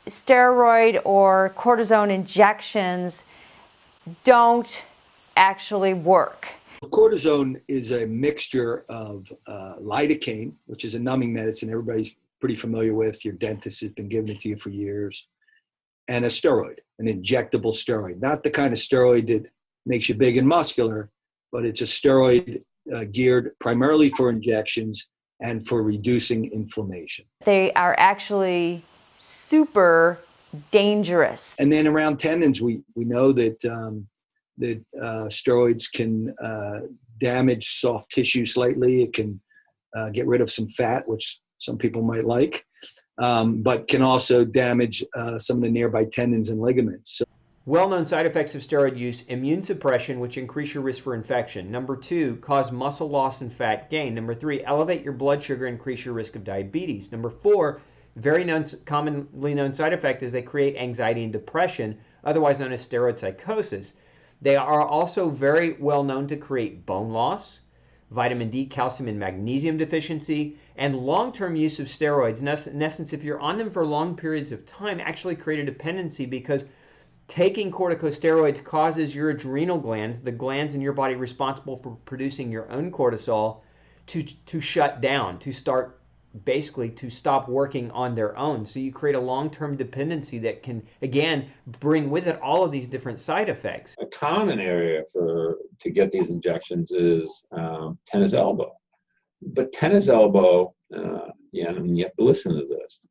steroid or cortisone injections don't actually work. Cortisone is a mixture of lidocaine, which is a numbing medicine everybody's pretty familiar with. Your dentist has been giving it to you for years, and a steroid, an injectable steroid. Not the kind of steroid that makes you big and muscular, but it's a steroid geared primarily for injections and for reducing inflammation. They are actually super dangerous. And then around tendons, we know that steroids can damage soft tissue slightly. It can get rid of some fat, which some people might like, but can also damage some of the nearby tendons and ligaments. So, well-known side effects of steroid use: immune suppression, which increase your risk for infection. Number 2, cause muscle loss and fat gain. Number 3, elevate your blood sugar, increase your risk of diabetes. Number 4, very commonly known side effect is they create anxiety and depression, otherwise known as steroid psychosis. They are also very well known to create bone loss, vitamin D, calcium, and magnesium deficiency, and long-term use of steroids. In essence, if you're on them for long periods of time, actually create a dependency, because taking corticosteroids causes your adrenal glands, the glands in your body responsible for producing your own cortisol, to shut down, to start basically to stop working on their own. So you create a long-term dependency that can, again, bring with it all of these different side effects. A common area to get these injections is tennis elbow. But tennis elbow, and you have to listen to this,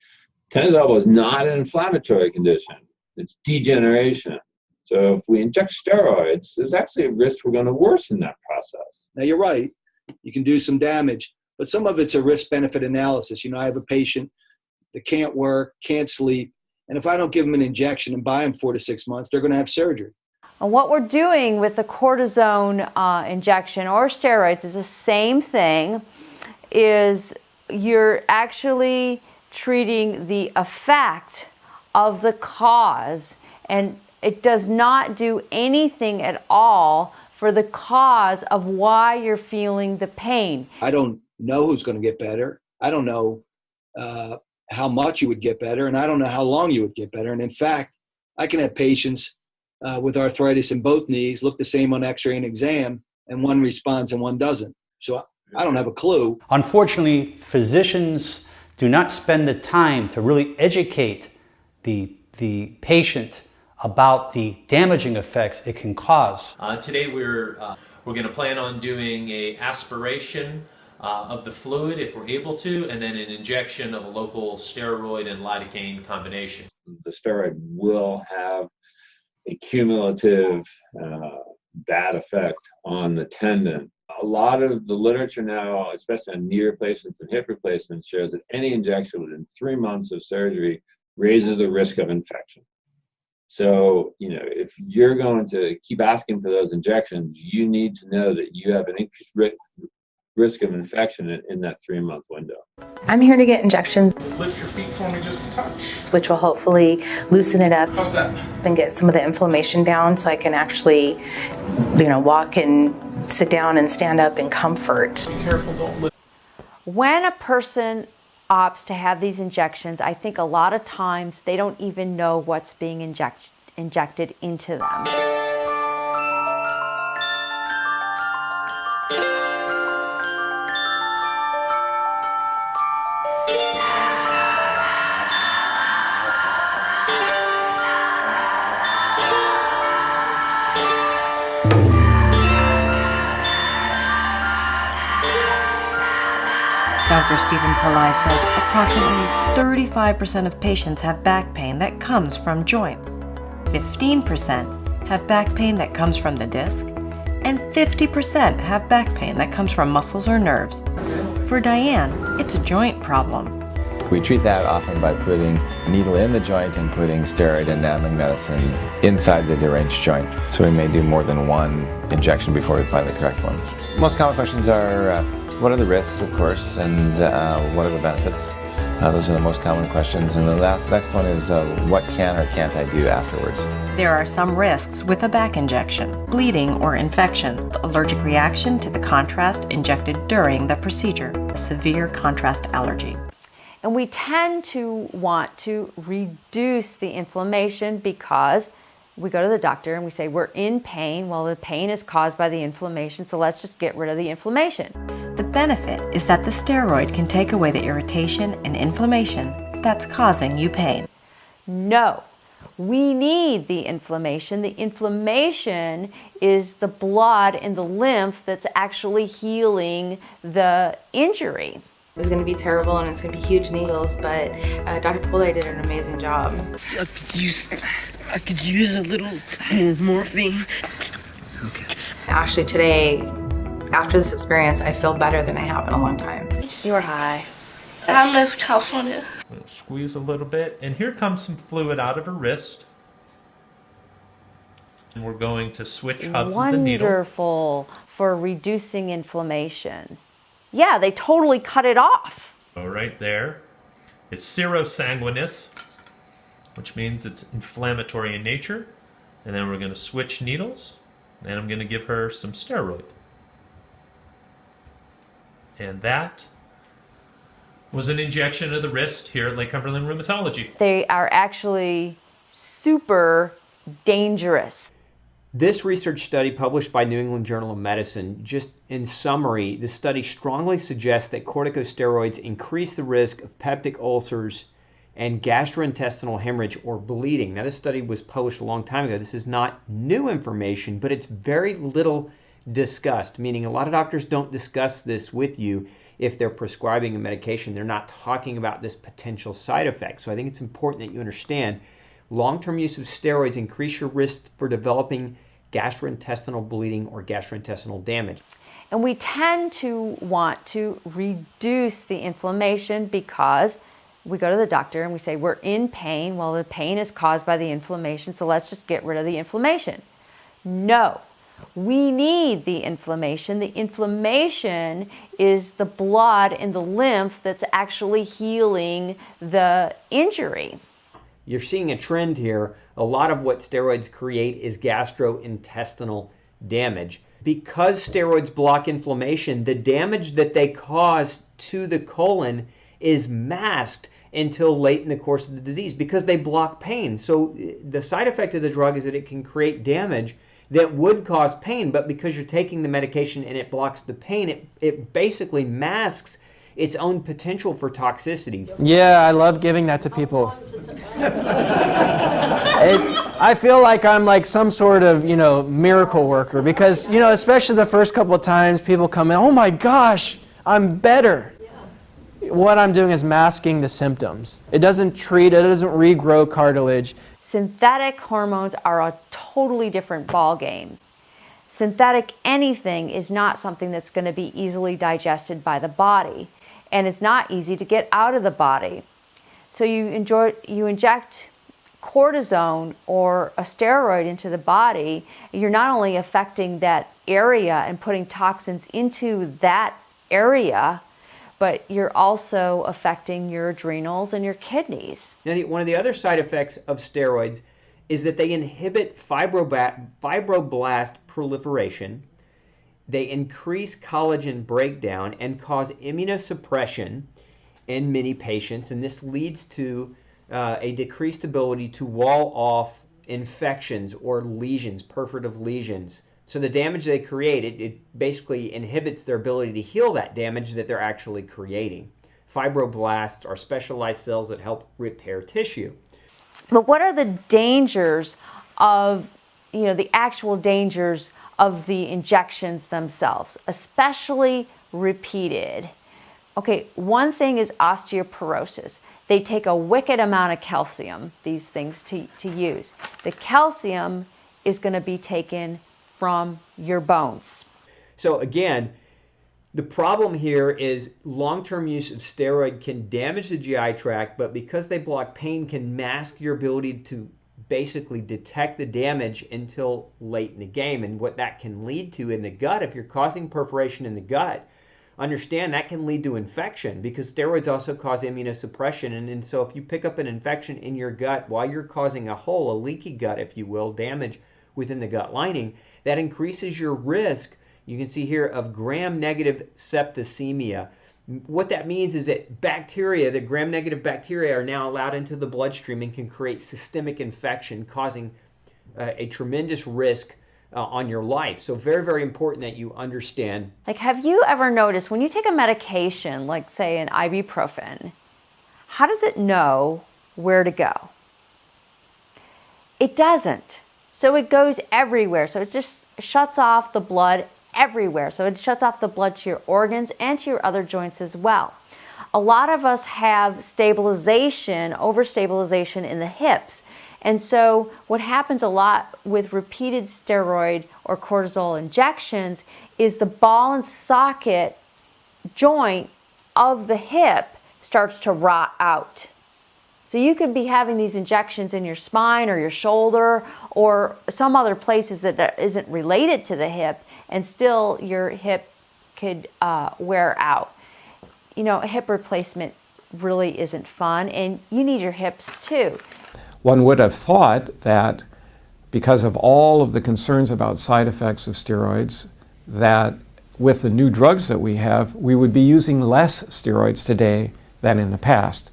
tennis elbow is not an inflammatory condition. It's degeneration. So if we inject steroids, there's actually a risk we're going to worsen that process. now you're right, you can do some damage, but some of it's a risk-benefit analysis. I have a patient that can't work, can't sleep, and if I don't give them an injection and buy them 4 to 6 months, they're going to have surgery. And what we're doing with the cortisone injection or steroids is the same thing, is you're actually treating the effect of the cause, and it does not do anything at all for the cause of why you're feeling the pain. I don't know who's going to get better. I don't know how much you would get better, and I don't know how long you would get better. And in fact, I can have patients with arthritis in both knees look the same on x-ray and exam, and one responds and one doesn't. So I don't have a clue. Unfortunately, physicians do not spend the time to really educate the patient about the damaging effects it can cause. Today we're going to plan on doing a aspiration of the fluid if we're able to, and then an injection of a local steroid and lidocaine combination. The steroid will have a cumulative bad effect on the tendon. A lot of the literature now, especially on knee replacements and hip replacements, shows that any injection within 3 months of surgery raises the risk of infection. So, if you're going to keep asking for those injections, you need to know that you have an increased risk of infection in that 3-month window. I'm here to get injections. Lift your feet for me just a touch. Which will hopefully loosen it up. How's that? And get some of the inflammation down so I can actually, walk and sit down and stand up in comfort. Be careful, don't lift. When a person opts to have these injections, I think a lot of times they don't even know what's being injected into them. Dr. Stephen Pillai says approximately 35% of patients have back pain that comes from joints, 15% have back pain that comes from the disc, and 50% have back pain that comes from muscles or nerves. For Diane, it's a joint problem. We treat that often by putting a needle in the joint and putting steroid and numbing medicine inside the deranged joint. So we may do more than one injection before we find the correct one. Most common questions are, what are the risks, of course, and what are the benefits? Those are the most common questions. And the next one is, what can or can't I do afterwards? There are some risks with a back injection: bleeding or infection, allergic reaction to the contrast injected during the procedure, a severe contrast allergy. And we tend to want to reduce the inflammation because we go to the doctor and we say we're in pain. Well, the pain is caused by the inflammation, so let's just get rid of the inflammation. The benefit is that the steroid can take away the irritation and inflammation that's causing you pain. No, we need the inflammation. The inflammation is the blood and the lymph that's actually healing the injury. It's going to be terrible and it's going to be huge needles, but Dr. Pole did an amazing job. I could use a little morphine. Okay. Actually, today, after this experience, I feel better than I have in a long time. You were high. I miss California. Squeeze a little bit, and here comes some fluid out of her wrist. And we're going to switch hubs of the needle. Wonderful for reducing inflammation. Yeah, they totally cut it off. So right there is serosanguinous, which means it's inflammatory in nature. And then we're going to switch needles, and I'm going to give her some steroid. And that was an injection of the wrist here at Lake Cumberland Rheumatology. They are actually super dangerous. This research study published by New England Journal of Medicine, just in summary, the study strongly suggests that corticosteroids increase the risk of peptic ulcers and gastrointestinal hemorrhage or bleeding. Now, this study was published a long time ago. This is not new information, but it's very little discussed, meaning a lot of doctors don't discuss this with you if they're prescribing a medication. They're not talking about this potential side effect. So I think it's important that you understand long-term use of steroids increase your risk for developing gastrointestinal bleeding or gastrointestinal damage. And we tend to want to reduce the inflammation because we go to the doctor and we say we're in pain. Well, the pain is caused by the inflammation, so let's just get rid of the inflammation. No, we need the inflammation. The inflammation is the blood and the lymph that's actually healing the injury. You're seeing a trend here. A lot of what steroids create is gastrointestinal damage. Because steroids block inflammation, the damage that they cause to the colon is masked until late in the course of the disease because they block pain. So the side effect of the drug is that it can create damage that would cause pain, but because you're taking the medication and it blocks the pain, it basically masks its own potential for toxicity. Yeah, I love giving that to people. I feel like I'm like some sort of, miracle worker because, especially the first couple of times people come in, oh my gosh, I'm better. What I'm doing is masking the symptoms. It doesn't regrow cartilage. Synthetic hormones are a totally different ball game. Synthetic anything is not something that's going to be easily digested by the body, and it's not easy to get out of the body. So you inject cortisone or a steroid into the body, you're not only affecting that area and putting toxins into that area, but you're also affecting your adrenals and your kidneys. Now, one of the other side effects of steroids is that they inhibit fibroblast proliferation, they increase collagen breakdown, and cause immunosuppression in many patients, and this leads to a decreased ability to wall off infections or lesions, perforative lesions. So the damage they create, it basically inhibits their ability to heal that damage that they're actually creating. Fibroblasts are specialized cells that help repair tissue. But what are the dangers of, the actual dangers of the injections themselves, especially repeated? Okay, one thing is osteoporosis. They take a wicked amount of calcium, these things, to use. The calcium is going to be taken from your bones. So again, the problem here is long-term use of steroid can damage the GI tract, but because they block pain, can mask your ability to basically detect the damage until late in the game. And what that can lead to in the gut, if you're causing perforation in the gut, understand that can lead to infection because steroids also cause immunosuppression. And so if you pick up an infection in your gut while you're causing a hole, a leaky gut, if you will, damage within the gut lining, that increases your risk, you can see here, of gram-negative septicemia. What that means is that bacteria, the gram-negative bacteria, are now allowed into the bloodstream and can create systemic infection, causing a tremendous risk on your life. So very, very important that you understand. Like, have you ever noticed when you take a medication, like say an ibuprofen, how does it know where to go? It doesn't. So it goes everywhere. So it just shuts off the blood everywhere. So it shuts off the blood to your organs and to your other joints as well. A lot of us have stabilization, overstabilization in the hips. And so what happens a lot with repeated steroid or cortisol injections is the ball and socket joint of the hip starts to rot out. So you could be having these injections in your spine or your shoulder or some other places that isn't related to the hip, and still your hip could wear out. You know, a hip replacement really isn't fun, and you need your hips too. One would have thought that because of all of the concerns about side effects of steroids, that with the new drugs that we have, we would be using less steroids today than in the past.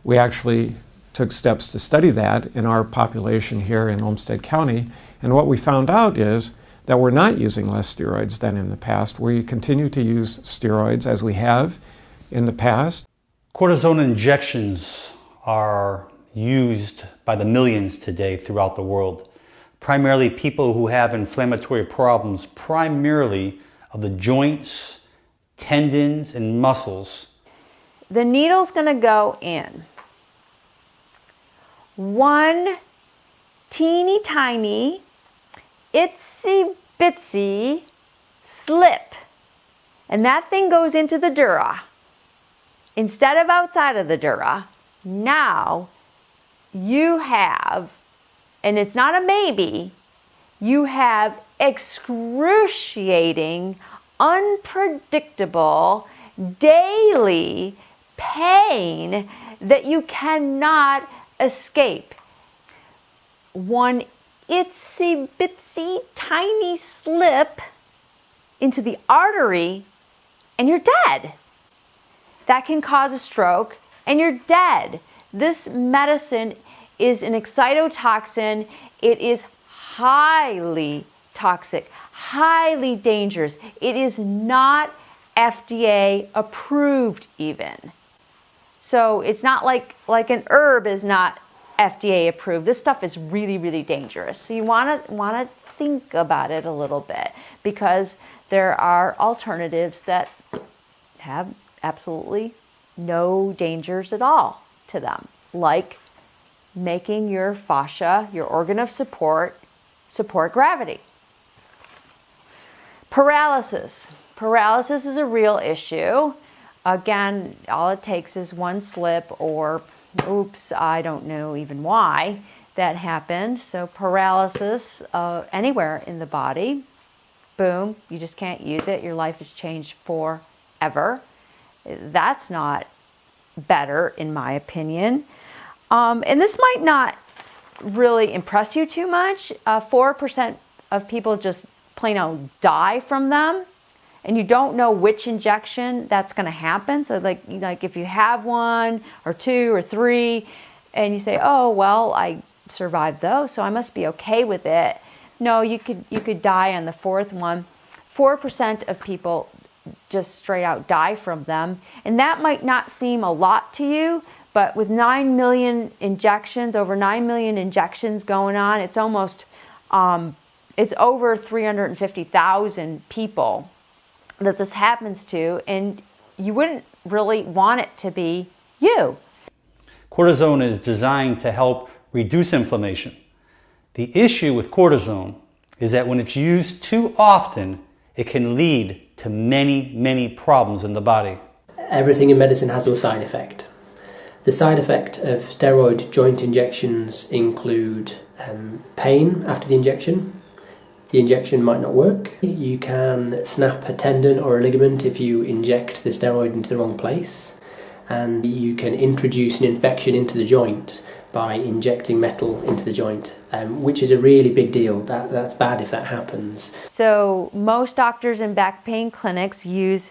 We actually took steps to study that in our population here in Olmsted County, and what we found out is that we're not using less steroids than in the past. We continue to use steroids as we have in the past. Cortisone injections are used by the millions today throughout the world. Primarily people who have inflammatory problems, primarily of the joints, tendons, and muscles. The needle's going to go in. One teeny tiny, itsy bitsy slip. And that thing goes into the dura. Instead of outside of the dura, now you have, and it's not a maybe, you have excruciating, unpredictable, daily pain that you cannot escape. One itsy bitsy tiny slip into the artery and you're dead. That can cause a stroke and you're dead. This medicine is an excitotoxin. It is highly toxic, highly dangerous. It is not FDA approved even. So it's not like an herb is not FDA approved. This stuff is really, really dangerous. So you want to think about it a little bit, because there are alternatives that have absolutely no dangers at all to them, like making your fascia, your organ of support gravity. Paralysis. Paralysis is a real issue. Again, all it takes is one slip or, oops, I don't know even why that happened. So paralysis anywhere in the body, boom, you just can't use it. Your life is changed forever. That's not better, in my opinion. And this might not really impress you too much. 4% of people just plain out die from them. And you don't know which injection that's going to happen. So like if you have one or two or three and you say, oh, well, I survived those, so I must be okay with it. No, you could die on the fourth one. 4% of people just straight out die from them. And that might not seem a lot to you, but with 9 million injections, over 9 million injections going on, it's almost, it's over 350,000 people that this happens to, and you wouldn't really want it to be you. Cortisone is designed to help reduce inflammation. The issue with cortisone is that when it's used too often, it can lead to many, many problems in the body. Everything in medicine has a side effect. The side effect of steroid joint injections include pain after the injection. The injection might not work. You can snap a tendon or a ligament if you inject the steroid into the wrong place. And you can introduce an infection into the joint by injecting metal into the joint, which is a really big deal. That's bad if that happens. So most doctors in back pain clinics use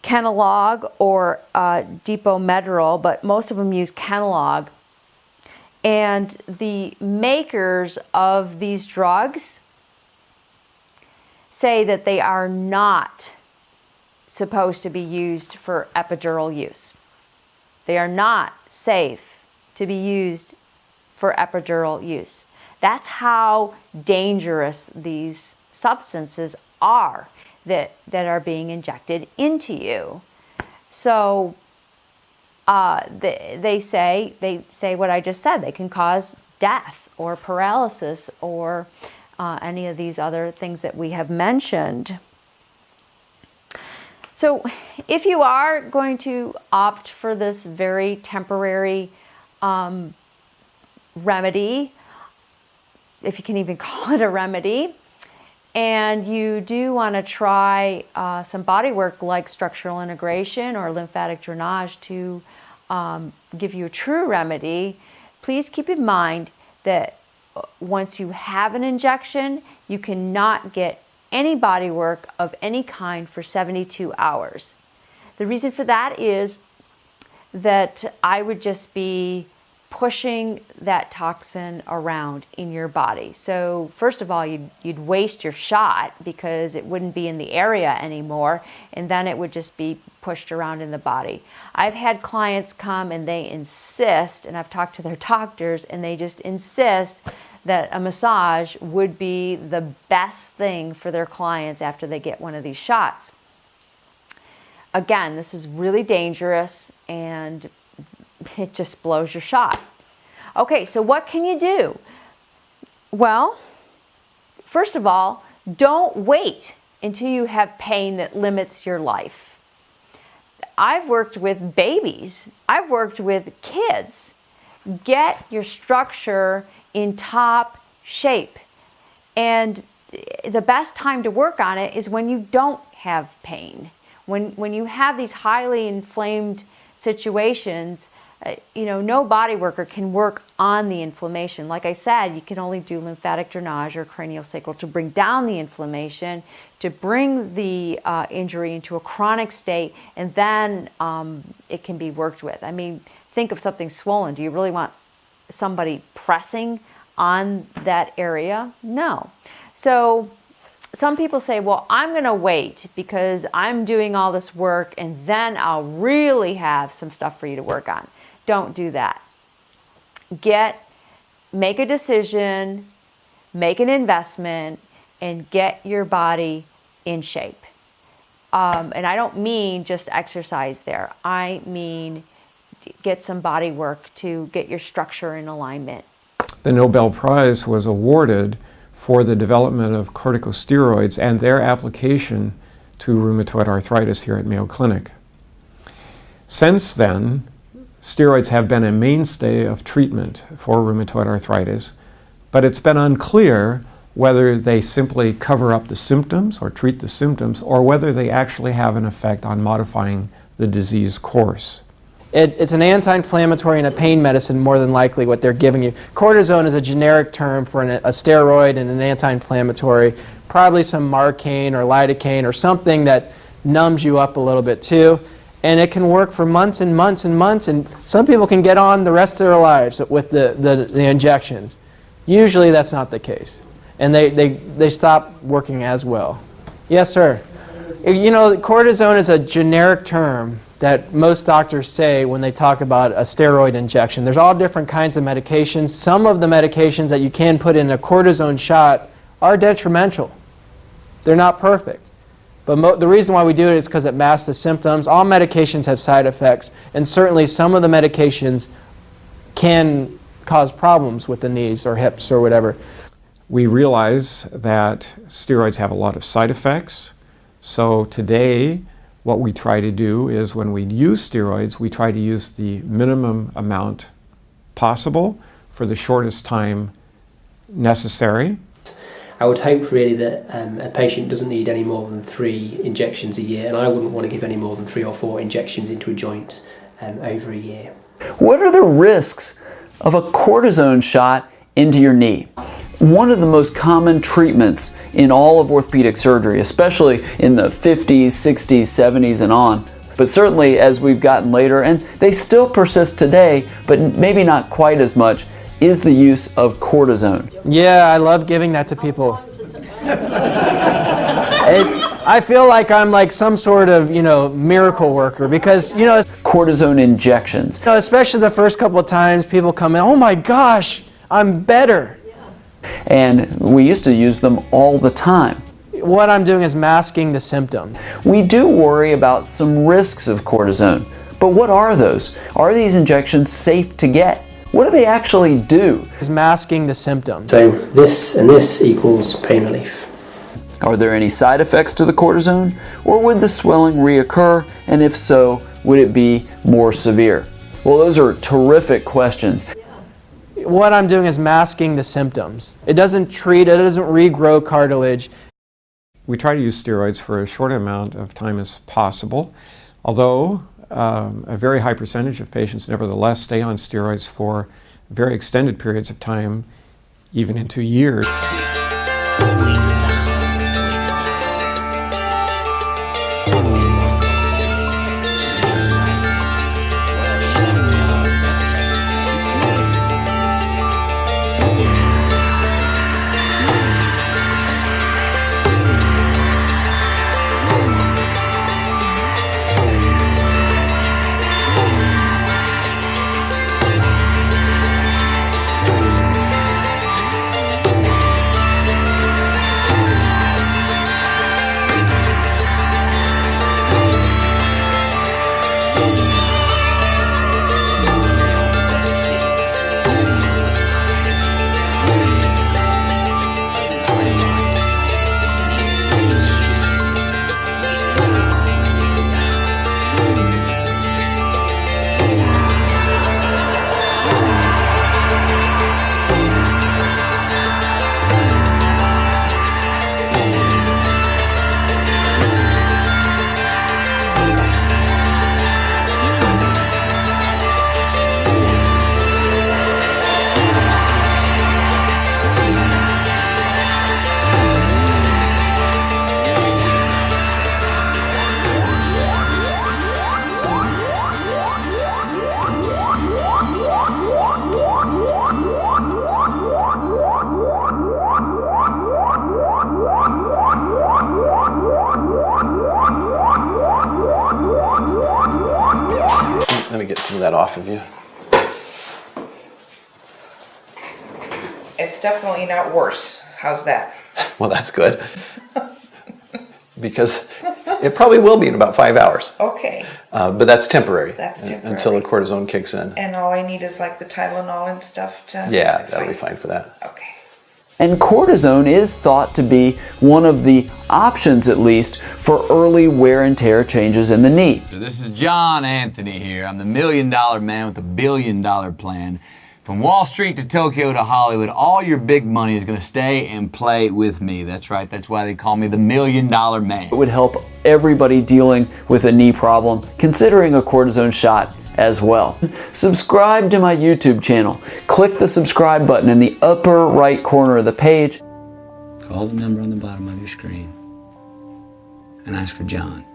Kenalog or Depomedrol, but most of them use Kenalog. And the makers of these drugs say that they are not supposed to be used for epidural use. They are not safe to be used for epidural use. That's how dangerous these substances are that are being injected into you. So they say what I just said. They can cause death or paralysis or any of these other things that we have mentioned. So if you are going to opt for this very temporary remedy, if you can even call it a remedy, and you do want to try some body work like structural integration or lymphatic drainage to give you a true remedy, please keep in mind that once you have an injection, you cannot get any body work of any kind for 72 hours. The reason for that is that I would just be pushing that toxin around in your body. So first of all, you'd waste your shot because it wouldn't be in the area anymore, and then it would just be pushed around in the body. I've had clients come and they insist, and I've talked to their doctors, and they just insist that a massage would be the best thing for their clients after they get one of these shots. Again, this is really dangerous and it just blows your shot. Okay, so what can you do? Well, first of all, don't wait until you have pain that limits your life. I've worked with babies. I've worked with kids. Get your structure in top shape. And the best time to work on it is when you don't have pain. When you have these highly inflamed situations, no body worker can work on the inflammation. Like I said, you can only do lymphatic drainage or craniosacral to bring down the inflammation, to bring the injury into a chronic state, and then it can be worked with. I mean, think of something swollen. Do you really want somebody pressing on that area? No. So some people say, well, I'm going to wait because I'm doing all this work and then I'll really have some stuff for you to work on. Don't do that. Make a decision, make an investment, and get your body in shape. And I don't mean just exercise there. I mean get some body work to get your structure in alignment. The Nobel Prize was awarded for the development of corticosteroids and their application to rheumatoid arthritis here at Mayo Clinic. Since then, steroids have been a mainstay of treatment for rheumatoid arthritis, but it's been unclear whether they simply cover up the symptoms or treat the symptoms, or whether they actually have an effect on modifying the disease course. It's an anti-inflammatory and a pain medicine, more than likely, what they're giving you. Cortisone is a generic term for a steroid and an anti-inflammatory, probably some Marcaine or lidocaine or something that numbs you up a little bit too. And it can work for months and months and months, and some people can get on the rest of their lives with the injections. Usually that's not the case. And they stop working as well. Yes, sir. Cortisone is a generic term that most doctors say when they talk about a steroid injection. There's all different kinds of medications. Some of the medications that you can put in a cortisone shot are detrimental. They're not perfect. But the reason why we do it is because it masks the symptoms. All medications have side effects, and certainly some of the medications can cause problems with the knees or hips or whatever. We realize that steroids have a lot of side effects. So today, what we try to do is when we use steroids, we try to use the minimum amount possible for the shortest time necessary. I would hope really that a patient doesn't need any more than 3 injections a year, and I wouldn't want to give any more than 3 or 4 injections into a joint over a year. What are the risks of a cortisone shot into your knee? one of the most common treatments in all of orthopedic surgery, especially in the 50s, 60s, 70s, and on. But certainly as we've gotten later, and they still persist today, but maybe not quite as much, is the use of cortisone. Yeah, I love giving that to people. I feel like I'm like some sort of, miracle worker because, cortisone injections. Especially the first couple of times people come in, oh my gosh, I'm better. And we used to use them all the time. What I'm doing is masking the symptoms. We do worry about some risks of cortisone, but what are those? Are these injections safe to get? What do they actually do? Is masking the symptoms. So this and this equals pain relief. Are there any side effects to the cortisone? Or would the swelling reoccur? And if so, would it be more severe? Well, those are terrific questions. What I'm doing is masking the symptoms. It doesn't treat, it doesn't regrow cartilage. We try to use steroids for as short amount of time as possible, although a very high percentage of patients nevertheless stay on steroids for very extended periods of time, even into years. Let me get some of that off of you. It's definitely not worse. How's that? Well, that's good. Because it probably will be in about 5 hours. Okay. But that's temporary. That's temporary. Until the cortisone kicks in. And all I need is like the Tylenol and stuff to... Yeah, that'll be fine for that. Okay. And cortisone is thought to be one of the options, at least, for early wear and tear changes in the knee. This is John Anthony here. I'm the $1 million man with a $1 billion plan. From Wall Street to Tokyo to Hollywood, all your big money is going to stay and play with me. That's right. That's why they call me the $1 million man. It would help everybody dealing with a knee problem, considering a cortisone shot as well. Subscribe to my YouTube channel. Click the subscribe button in the upper right corner of the page. Call the number on the bottom of your screen and ask for John.